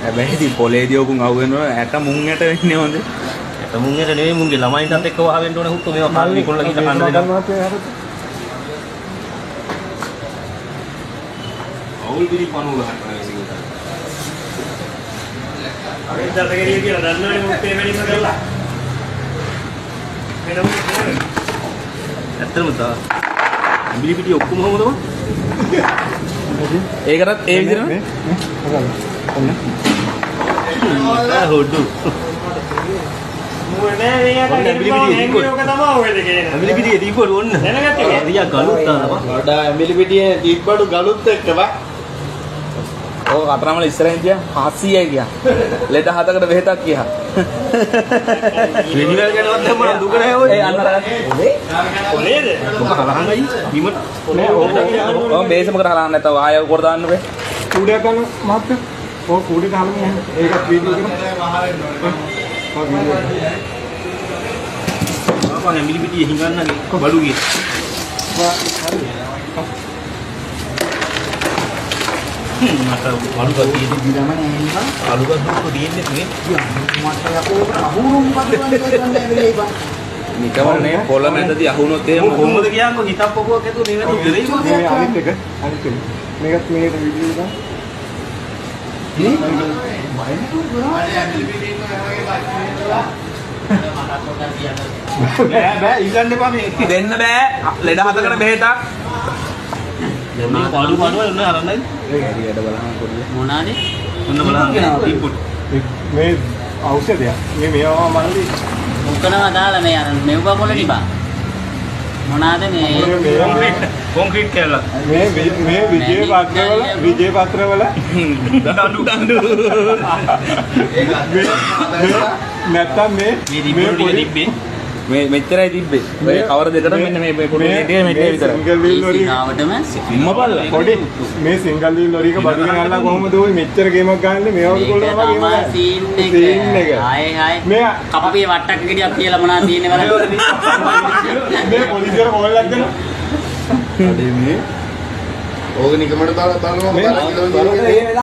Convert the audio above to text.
හැබැයි පොලේදී ඔකුන් අහුවෙනවා ඇට මුං ඇට වෙන්නේ හොඳ. ඇට මුං ඇට නෙවෙයි මුන්ගේ ළමයින්ටත් එක්ක වහවෙන්න ඕනේ හුත්තු මේවා කාල් විකුණලා ගිහින් කන්න දෙන්න. අවුල් බිරි පණුල හටනවා සිංහල. අර ඉස්සරට ගෙනිය කියලා දන්නවනේ මුත් මේ වැඩිම කරලා. ඇත්තම තා. බිලි පිටි ඔක්කොම හොමදම. ඒකටත් ඒ විදිහම හොඩු මොනේ මෙයාට ගෙනියනවා ඕක තමයි ඔය දෙකේ ඇඹිලි පිටියේ දීපඩු ඔන්න දැනගත්තේ රියා ගලුත් තානවා වඩා ඇඹිලි පිටියේ දීපඩු ගලුත් එක්ක බා ඕක කතරමල ඉස්සරහින් තියා 700යි ගියා ලෙඩ හතකට බෙහෙතක් ගියා වෙනිවල් ගනවත් දැම්ම දුක නැහැ ඔය ඒ අන්නර කොලේද මොක හලහංගයි බිමට ඔය බේසමකට හලහන්න නැත්නම් ආයෙ කොට දාන්න බෑ කූඩයක් ගන්න මහත්තයා. ඔය කූඩේ දාන්න ඕනේ. ඒකත් වීඩියෝ කරමු. ඔය වීඩියෝ. ආපහු ඇඹිලි පිටියේ හිඟන්නගේ බඩුගේ. මට බඩුක තියෙන්නේ දිගමනේ එහෙනම්. බඩුක දුක තියෙන්නේ නේ. මට යකෝ අහුරුම් බඩුවන්නේ බං. නිකවන්නේ පොළ මැදදී අහුනොත් එහෙම කොහොමද කියන්නකො හිතක් පොකුවක් ඇතුව මේ වෙන උදේ මේ අනිත් එක. මේකත් මේකට වීඩියෝ දාන්න. බෑ ඉල්ලන්න එපා මේ දෙන්න බෑ ලෙඩ හතකට බෙහෙතක් දැන් මේ පාඩු පාඩුවල් ඔන්න අරන්නයි ඒක හරියට බලන්න පොඩි මොනවාද? ඔන්න බලන්න ඉන්පුට් මේ ඖෂධයක්. මේවා මල්ලි මොකනවා දාලා මේ අර මෙව්ව පොළ තිබා. මොනවාද මේ? කොන්ක්‍රීට් කැලක් මේ විජේ පත්‍රවල දඬු නැත්තම් මේ තිබ්බේ මේ මෙච්චරයි තිබ්බේ ඔය කවර දෙකට මෙන්න මේ පොඩි ටික මෙතේ විතරයි සිංගල් වීල් ලොරි ආවටම ඉම්මපල්ලා පොඩි මේ සිංගල් වීල් ලොරික බඩුගෙන අල්ලා කොහොමද ඔය මෙච්චර ගේමක් ගහන්නේ මේවා විකුණනවා වගේ සීන් එක. ආයේ මේ කපපිය වට්ටක් ගෙඩියක් කියලා මොනවද තියෙන්නේ බලන්න. මේ පොලිසියට කෝල් එකක් දෙනවා ඕක නිකමට දාලා බලනවා